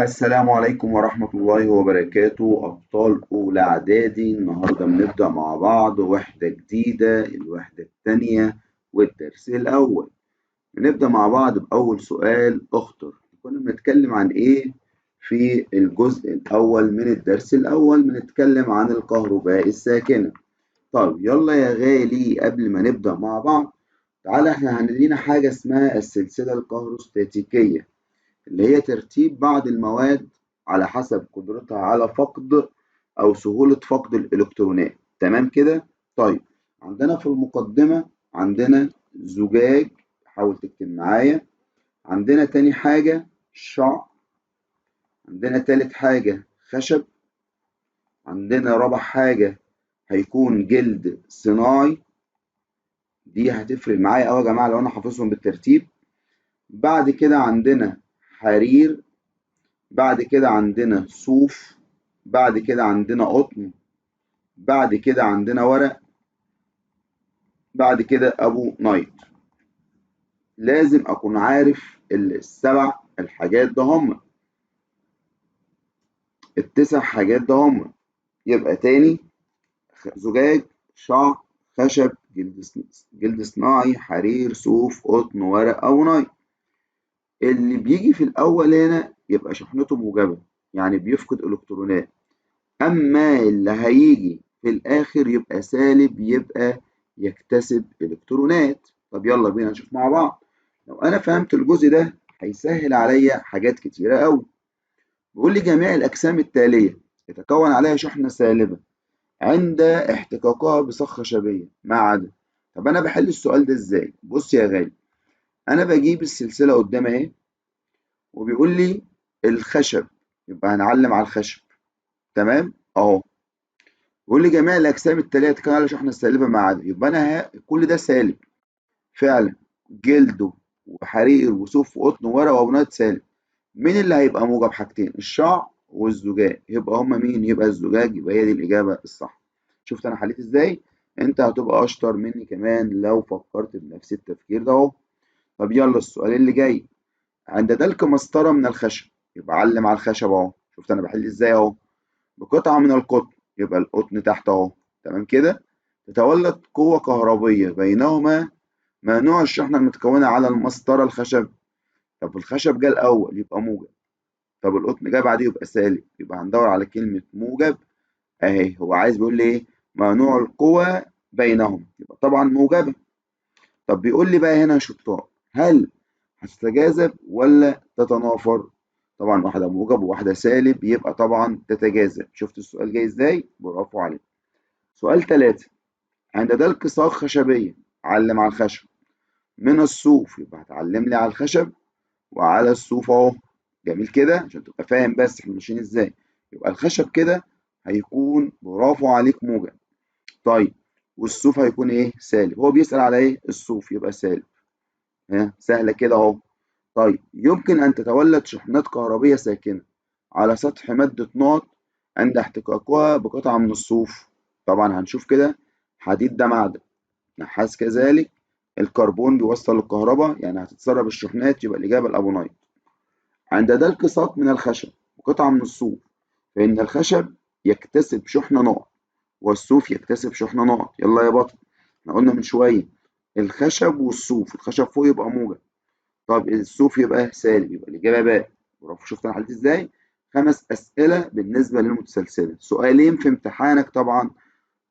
السلام عليكم ورحمة الله وبركاته أبطال أولى إعدادي. النهاردة بنبدأ مع بعض وحدة جديدة، الوحدة التانية والدرس الأول. بنبدأ مع بعض بأول سؤال اختر. كنا بنتكلم عن إيه في الجزء الأول من الدرس الأول؟ بنتكلم عن الكهرباء الساكنة. طيب يلا يا غالي، قبل ما نبدأ مع بعض تعالى احنا هندينا حاجة اسمها السلسلة الكهروستاتيكية، اللي هي ترتيب بعض المواد على حسب قدرتها على فقد أو سهولة فقد الإلكترونات. تمام كده؟ طيب، عندنا في المقدمة عندنا زجاج، حاول تكتب معايا. عندنا تاني حاجة شعر. عندنا تالت حاجة خشب. عندنا رابع حاجة هيكون جلد صناعي. دي هتفرق معايا أوي يا جماعة لو أنا حافظهم بالترتيب. بعد كده عندنا حرير. بعد كده عندنا صوف. بعد كده عندنا قطن. بعد كده عندنا ورق. بعد كده ابو نايت. لازم اكون عارف السبع الحاجات ده هم، التسع حاجات ده هم. يبقى تاني: زجاج، شعر، خشب، جلد صناعي، حرير، صوف، قطن، ورق، ابو نايت. اللي بيجي في الاول هنا يبقى شحنته موجبة، يعني بيفقد الكترونات. أما اللي هيجي في الآخر يبقى سالب، يبقى يكتسب إلكترونات. طب يلا بينا نشوف مع بعض. لو أنا فهمت الجزء ده هيسهل عليا حاجات كتيرة أوي. بيقول لي جميع الأجسام التالية يتكون عليها شحنة سالبة عند احتكاكها بصاغ خشبية ما عدا. طب أنا بحل السؤال ده إزاي؟ بص يا غالي، أنا بجيب السلسلة قدامي أهي، وبيقول لي الخشب، يبقى هنعلم على الخشب. تمام أهو. بيقول لي جميع الأجسام التالية تتكون على شحنة سالبة ما عدا، يبقى أنا كل ده سالب فعلا. جلد وحرير وصوف وقطن وورق وأبونات سالب. مين اللي هيبقى موجب؟ حاجتين: الشعر والزجاج. يبقى هما مين؟ يبقى الزجاج. يبقى هي دي الإجابة الصح. شفت أنا حليت إزاي؟ أنت هتبقى أشطر مني كمان لو فكرت بنفس التفكير ده أهو. طب يلا السؤال اللي جاي: عند دلك مسطرة من الخشب، يبقى علم على الخشب أهو. شفت أنا بحل إزاي أهو. بقطعة من القطن، يبقى القطن تحت أهو. تمام كده. تتولد قوة كهربية بينهما ما نوع الشحنة المتكونة على المسطرة الخشب. طب الخشب جه الأول يبقى موجب، طب القطن جه بعديه يبقى سالب، يبقى هندور على كلمة موجب أهي. هو عايز بيقول لي إيه؟ ما نوع القوة بينهم، يبقى طبعا موجبة. طب بيقول لي بقى هنا يا شطار، هل هتتجاذب ولا تتنافر؟ طبعا واحدة موجب وواحدة سالب، يبقى طبعا تتجاذب. شفت السؤال جاي ازاي؟ برافو عليك. سؤال 3: عند دلك صاغ خشبية، علم على الخشب. من الصوف، يبقى هتعلم لي على الخشب وعلى الصوف اهو. جميل كده عشان تبقى فاهم بس احنا ماشيين ازاي. يبقى الخشب كده هيكون، برافو عليك، موجب. طيب والصوف هيكون ايه؟ سالب. هو بيسأل على ايه؟ الصوف، يبقى سالب. ها سهلة كده اهو. طيب يمكن أن تتولد شحنات كهربية ساكنة على سطح مادة نقط عند احتكاكها بقطعة من الصوف. طبعا هنشوف كده. حديد ده معدن، نحاس كذلك، الكربون بيوصل الكهرباء، يعني هتتسرب الشحنات، يبقى الإجابة الأبونايت. عند دلك ساق من الخشب وقطعة من الصوف، فإن الخشب يكتسب شحنة نقط والصوف يكتسب شحنة نقط. يلا يا بطل، احنا قلنا من شوية الخشب والصوف، الخشب فوق يبقى موجب، طب الصوف يبقى سالب، يبقى الإجابة باء. برافو. شفت أنا حليت إزاي؟ 5 أسئلة بالنسبة للمتسلسلة، سؤالين في امتحانك. طبعا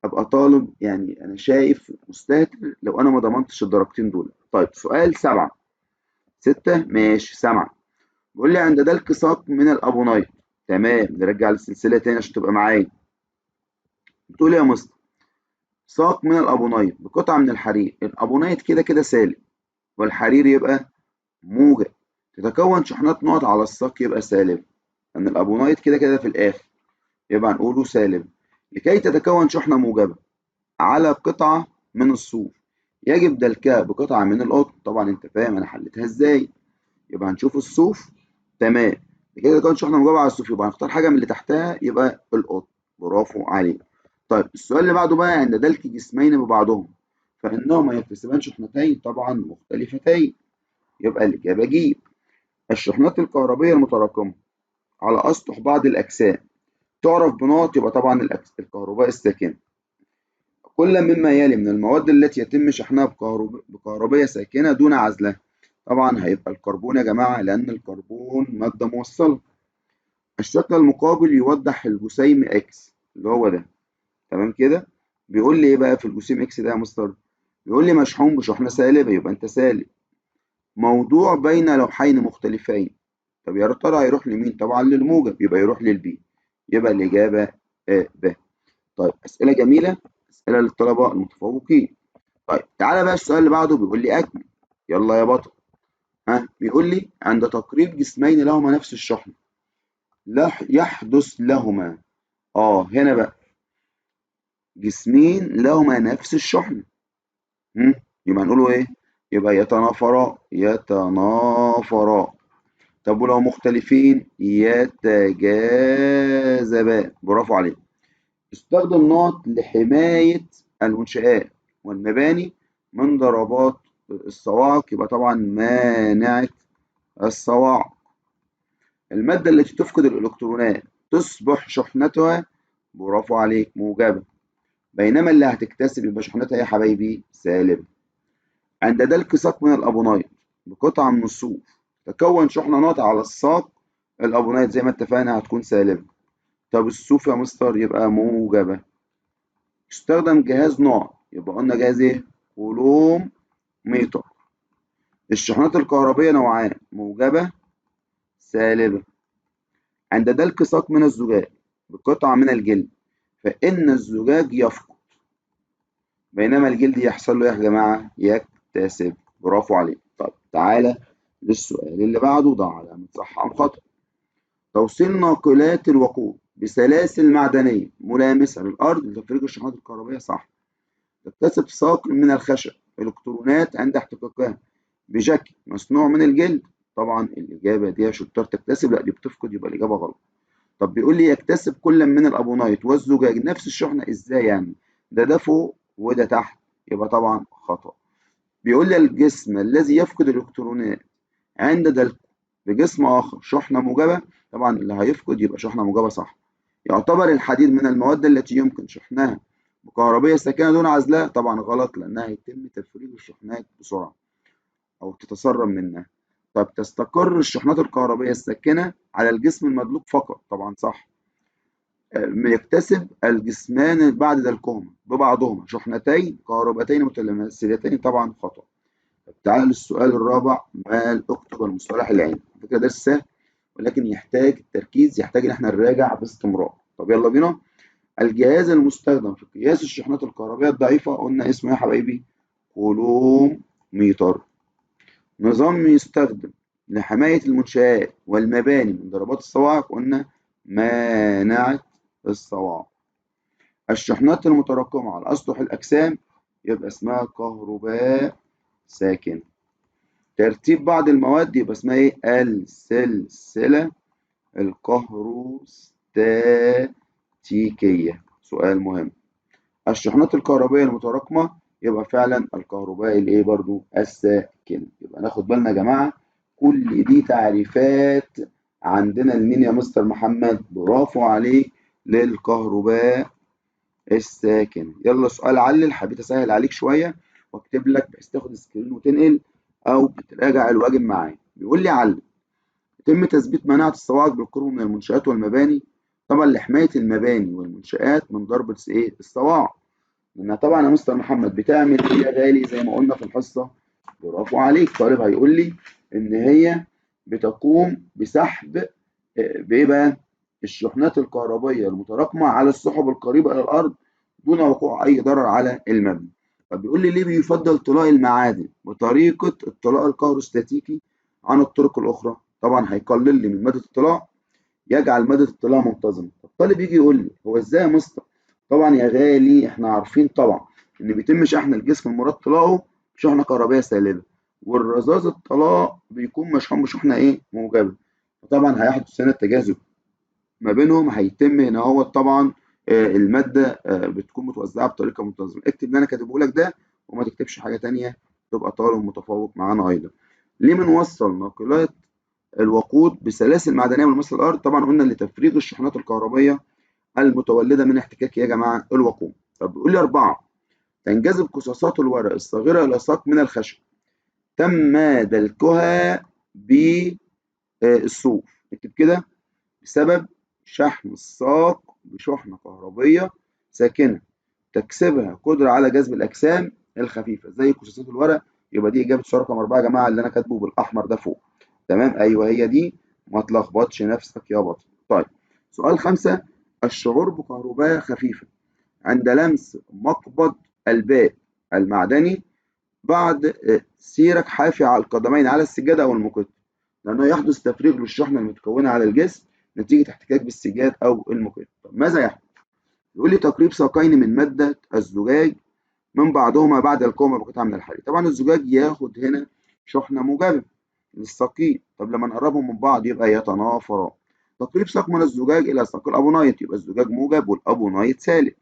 أبقى طالب، يعني أنا شايف مستهتر لو أنا ما ضمنتش الدرجتين دول. طيب سؤال 7، 6 ماشي 7. بيقول لي عند دلك ساق من الأبونايت. تمام، نرجع للسلسلة تاني عشان تبقى معايا. بتقول إيه يا مستر؟ ساق من الأبونايت بقطعة من الحرير. الأبونايت كده كده سالب، والحرير يبقى موجب. تتكون شحنات نقط على الساق، يبقى سالب، لأن الأبونايت كده كده في الآخر، يبقى هنقوله سالب. لكي تتكون شحنة موجبة على قطعة من الصوف، يجب دلكها بقطعة من القطن. طبعا أنت فاهم أنا حليتها إزاي. يبقى هنشوف الصوف. تمام. لكي تتكون شحنة موجبة على الصوف يبقى هنختار حاجة من اللي تحتها، يبقى القطن. برافو عليك. طيب السؤال اللي بعده بقى: عند دلك جسمين ببعضهم فإنهما يكتسبان شحنتين طبعا مختلفتين. يبقى الإجابة ج. الشحنات الكهربية المتراكمة على أسطح بعض الأجسام تعرف بنقط، يبقى طبعا الكهرباء الساكنة. كل مما يلي من المواد التي يتم شحنها بكهربية ساكنة دون عزلها. طبعا هيبقى الكربون يا جماعة، لأن الكربون مادة موصلة. الشكل المقابل يوضح الجسيم إكس اللي هو ده. تمام كده. بيقول لي إيه بقى في الجسيم إكس ده يا مستر؟ بيقول لي مشحون بشحنة سالبة، يبقى أنت سالب. موضوع بين لوحين مختلفين. طب يا ترى هيروح لمين؟ طبعا للموجب، يبقى يروح للبي. يبقى الإجابة ب. طيب أسئلة جميلة، أسئلة للطلبة المتفوقين. طيب تعالى بقى السؤال اللي بعده، بيقول لي أكمل. يلا يا بطل. ها، بيقول لي عند تقريب جسمين لهما نفس الشحنة لا يحدث لهما. هنا بقى جسمين لهما نفس الشحنة. مم، يبقى هنقوله إيه؟ يبقى يتنافرا. طب ولو مختلفين يتجاذبان. برافو عليك. استخدم نقط لحماية المنشآت والمباني من ضربات الصواعق، يبقى طبعا مانعة الصواعق. المادة التي تفقد الإلكترونات تصبح شحنتها، برافو عليك، موجبة. بينما اللي هتكتسب يبقى شحنتها يا حبايبي سالبة. عند دلك ساق من الأبونايت بقطعة من الصوف تكون شحنة ناطعة على الساق. الأبونايت زي ما اتفقنا هتكون سالبة. طب الصوف يا مستر يبقى موجبة. استخدم جهاز نوع، يبقى قلنا جهاز ايه؟ كولوم ميتر. الشحنات الكهربية نوعان، موجبة سالبة. عند دلك ساق من الزجاج بقطعة من الجلد فإن الزجاج يفقد، بينما الجلد يحصل له يا جماعة يكتسب. برافو عليك. طب تعالى للسؤال اللي بعده، ده علامة صح أم خطأ. توصيل ناقلات الوقود بسلاسل معدنية ملامسة للأرض لتفريغ الشحنات الكهربائية صح. تكتسب ساق من الخشب إلكترونات عند احتكاكها بجاكي مصنوع من الجلد. طبعا الإجابة دي يا شطار تكتسب، لا دي بتفقد، يبقى الإجابة غلط. طب بيقول لي يكتسب كل من الأبونايت والزجاج نفس الشحنة، إزاي يعني؟ ده فوق وده تحت، يبقى طبعا خطأ. بيقول لي الجسم الذي يفقد الإلكترونات عند دلقه بجسم آخر شحنة موجبة، طبعا اللي هيفقد يبقى شحنة موجبة صح. يعتبر الحديد من المواد التي يمكن شحنها بكهربية ساكنة دون عزلها، طبعا غلط لأنها يتم تفريغ الشحنات بسرعة أو تتسرب منها. طب تستقر الشحنات الكهربية الساكنة على الجسم المدلوق فقط، طبعا صح. يكتسب الجسمان بعد دلقهما ببعضهما شحنتين كهربتين متماثلتين، طبعا خطأ. طب تعالى للسؤال الرابع، مال اكتب المصطلح العلمي. فكرة ده سهل ولكن يحتاج التركيز، يحتاج ان احنا نراجع باستمرار. طب يلا بينا. الجهاز المستخدم في قياس الشحنات الكهربائية الضعيفة قلنا اسمه يا حبايبي كولوم ميتر. نظام يستخدم لحماية المنشآت والمباني من ضربات الصواعق قلنا مانعة الصواعق. الشحنات المتراكمة على أسطح الأجسام يبقى اسمها كهرباء ساكنة. ترتيب بعض المواد يبقى اسمها ايه؟ السلسلة الكهروستاتيكية. سؤال مهم. الشحنات الكهربائية المتراكمة يبقى فعلا الكهرباء الايه برضو الساكنة. يبقى ناخد بالنا يا جماعة، كل دي تعريفات عندنا لمين يا مستر محمد؟ برافو عليك، للكهرباء الساكنة. يلا سؤال علل، حبيت اسهل عليك شوية واكتب لك بحيث تاخد سكرين وتنقل او بتراجع الواجب معايا. بيقول لي علل. يتم تثبيت مناعة الصواعق بالقرب من المنشآت والمباني، طبعا لحماية المباني والمنشآت من ضرب ايه؟ الصواعق. لأنها طبعا يا مستر محمد بتعمل ايه يا غالي زي ما قلنا في الحصة؟ برافو عليك. طالب هيقول لي إن هي بتقوم بسحب بإيه بقى؟ الشحنات الكهربية المتراكمة على السحب القريبة إلى الأرض دون وقوع أي ضرر على المبنى. طب بيقول لي ليه بيفضل طلاء المعادن بطريقة الطلاء الكهروستاتيكي عن الطرق الأخرى؟ طبعا هيقلل لي من مدى الطلاء، يجعل مدى الطلاء منتظمة. الطالب يجي يقول لي هو ازاي يا مستر؟ طبعا يا غالي احنا عارفين طبعا ان بيتم شحن الجسم المراد طلاؤه بشحنة كهربائية سالبة، والرذاذ الطلاء بيكون مشحون بشحنة ايه؟ موجبة. فطبعا هيحدث هنا التجاذب ما بينهم، هيتم هنا هو طبعا المادة بتكون متوزعة بطريقة منتظمة. اكتب اللي انا كاتبه لك ده وما تكتبش حاجة تانية، تبقى طالب متفوق معانا ايضا. ليه بنوصل ناقلات الوقود بسلاسل معدنية ملموسة للأرض، طبعا قلنا لتفريغ الشحنات الكهربية المتولدة من احتكاك يا جماعة الوقود. طب بيقول لي 4 تنجذب قصاصات الورق الصغيرة إلى ساق من الخشب تم دلكها بالصوف، اكتب كده، بسبب شحن الساق بشحنة كهربية ساكنة تكسبها قدرة على جذب الأجسام الخفيفة زي قصاصات الورق. يبقى دي إجابة سؤال رقم 4 يا جماعة اللي أنا كاتبه بالأحمر ده فوق. تمام، أيوه هي دي، ما تلخبطش نفسك يا بطل. طيب سؤال 5 الشعور بكهرباء خفيفة عند لمس مقبض الباب المعدني بعد سيرك حافي على القدمين على السجادة أو الموقيت، لأنه يحدث تفريغ للشحنة المتكونة على الجسم نتيجة احتكاك بالسجاد أو الموقيت. طب ماذا يحدث؟ يقول لي تقريب ساقين من مادة الزجاج من بعضهما بعد القوم بقطعة من الحديد. طبعا الزجاج ياخد هنا شحنة موجبة للساقين، طب لما نقربهم من بعض يبقى يتنافران. تقريب ساق من الزجاج إلى ساق الأبونايت، يبقى الزجاج موجب والأبونايت سالب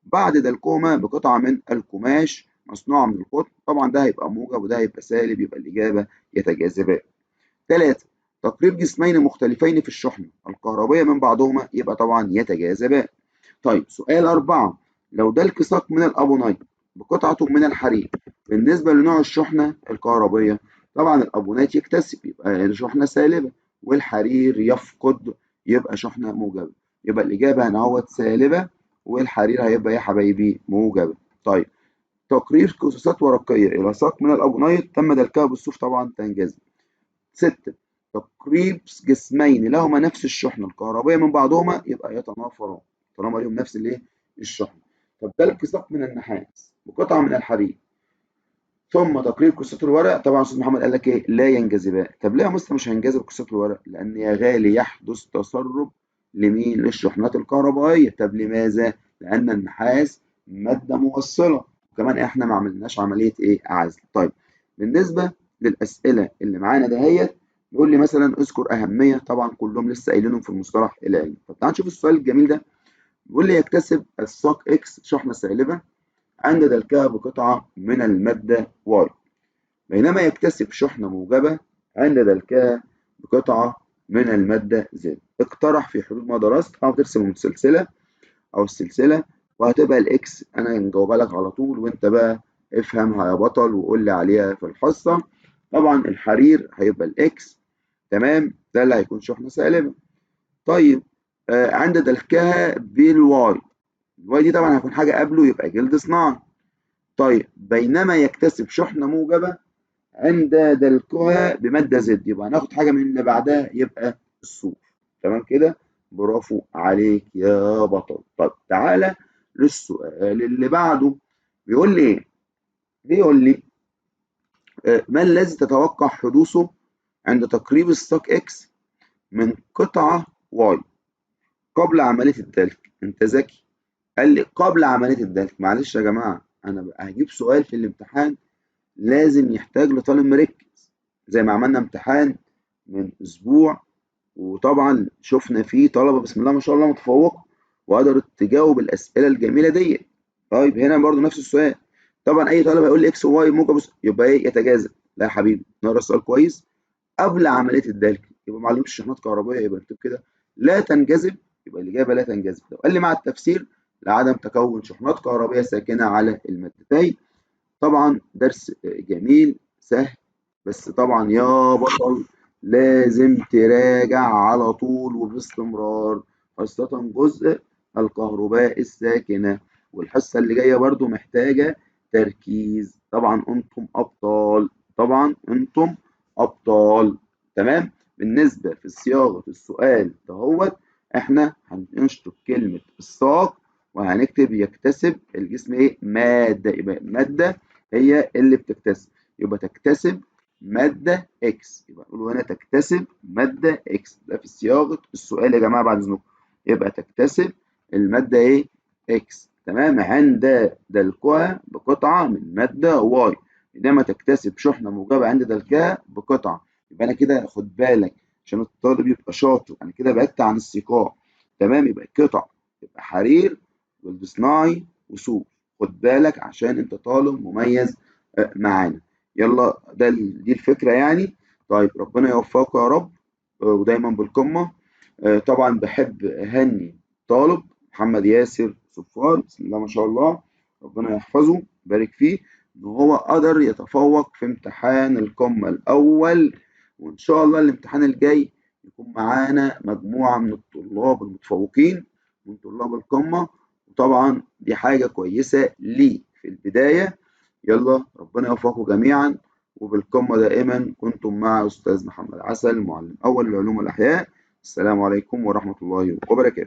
بعد دلكهما بقطعة من القماش مصنوعة من القطن، طبعا ده هيبقى موجب وده هيبقى سالب، يبقى الإجابة يتجاذبان. 3 تقريب جسمين مختلفين في الشحنة الكهربية من بعضهما، يبقى طبعا يتجاذبان. طيب سؤال 4 لو دلك ساق من الأبونايت بقطعة من الحرير بالنسبة لنوع الشحنة الكهربية، طبعا الأبونايت يكتسب يبقى شحنة سالبة والحرير يفقد يبقى شحنة موجبة، يبقى الإجابة هنا اهوت سالبة والحرير هيبقى يا حبايبي موجبة. طيب تقريب قصاصات ورقية إلى ساق من الأبونايت تم دلكها بالصوف، طبعا تنجذب. 6 تقريب جسمين لهما نفس الشحنة الكهربية من بعضهما يبقى يتنافران طالما ليهم نفس الايه الشحنة. طب دلك ساق من النحاس بقطعة من الحديد ثم تقريب قصة الورق، طبعا استاذ محمد قال لك ايه لا ينجذبان. طب ليه يا مستر مش هينجذب قصة الورق؟ لان يا غالي يحدث تسرب لمين للشحنات الكهربائية. طب لماذا؟ لان النحاس مادة موصلة وكمان احنا ما عملناش عملية ايه عزل. طيب بالنسبة للأسئلة اللي معانا دهيت بيقول لي مثلا اذكر أهمية، طبعا كلهم لسه قايلينهم في المصطلح العلمي. طب تعال نشوف السؤال الجميل ده. بيقول لي يكتسب الساق اكس شحنة سالبة عند دلكها بقطعة من المادة واي، بينما يكتسب شحنة موجبة عند دلكها بقطعة من المادة زد. اقترح في حدود ما درست، أو ترسم المتسلسلة أو السلسلة وهتبقى الإكس أنا مجاوبها لك على طول، وأنت بقى افهمها يا بطل وقول لي عليها في الحصة. طبعا الحرير هيبقى الإكس، تمام، ده اللي هيكون شحنة سالبة. طيب عند دلكها بالواي، الواي دي طبعا هيكون حاجة قبله يبقى جلد صناعي. طيب بينما يكتسب شحنة موجبة عند دلكها بمادة زد، يبقى هناخد حاجة من اللي بعدها يبقى الصوف. تمام كده، برافو عليك يا بطل. طب تعالى للسؤال اللي بعده. بيقول لي ايه؟ بيقول لي ما الذي تتوقع حدوثه عند تقريب الساق اكس من قطعة واي قبل عملية الدلك؟ انت ذكي. قال لي قبل عملية الدلك. معلش يا جماعة انا بقى هجيب سؤال في الامتحان لازم يحتاج لطالب مركز، زي ما عملنا امتحان من اسبوع وطبعا شفنا فيه طلبة بسم الله ما شاء الله متفوقة وقدرت تجاوب الأسئلة الجميلة دي. طيب هنا برضو نفس السؤال، طبعا أي طالب هيقول لي إكس وواي موجب يبقى إيه يتجاذب. لا يا حبيبي نقرا السؤال كويس. قبل عملية الدلك يبقى معلومة شحنات كهربائية، يبقى نكتب كده لا تنجذب، يبقى الإجابة لا تنجذب. لو قال لي مع التفسير لعدم تكون شحنات كهربائية ساكنة على المادتين. طبعا درس جميل سهل، بس طبعا يا بطل لازم تراجع على طول وباستمرار، خاصة جزء الكهرباء الساكنة. والحصة اللي جاية برضو محتاجة تركيز. طبعا انتم أبطال، طبعا انتم أبطال. تمام. بالنسبة في صياغة السؤال دهوت احنا هنشطب كلمة الساق وهنكتب يكتسب الجسم ايه مادة، يبقى مادة هي اللي بتكتسب، يبقى تكتسب مادة إكس، يبقى نقول هنا تكتسب مادة إكس. ده في صياغة السؤال يا جماعة بعد إذنكم، يبقى تكتسب المادة إيه؟ إكس. تمام، عند دلكها بقطعة من مادة واي، إنما تكتسب شحنة موجبة عند دلكها بقطعة. يبقى أنا كده خد بالك عشان الطالب يبقى شاطر، أنا كده بعدت عن السيقان. تمام، يبقى قطع يبقى حرير جلد صناعي وصوف. خد بالك عشان أنت طالب مميز معانا. يلا دي الفكرة يعني. طيب ربنا يوفقك يا رب. ودايما بالقمة. طبعا بحب أهني طالب محمد ياسر صفار، بسم الله ما شاء الله، ربنا يحفظه يبارك فيه، إن هو قدر يتفوق في امتحان القمة الأول. وإن شاء الله الامتحان الجاي يكون معانا مجموعة من الطلاب المتفوقين من طلاب القمة، وطبعا دي حاجة كويسة ليه في البداية. يلا ربنا يوفقكم جميعا، وبالقمة دائما كنتم مع أستاذ محمد عسل، معلم أول لعلوم الأحياء. السلام عليكم ورحمة الله وبركاته.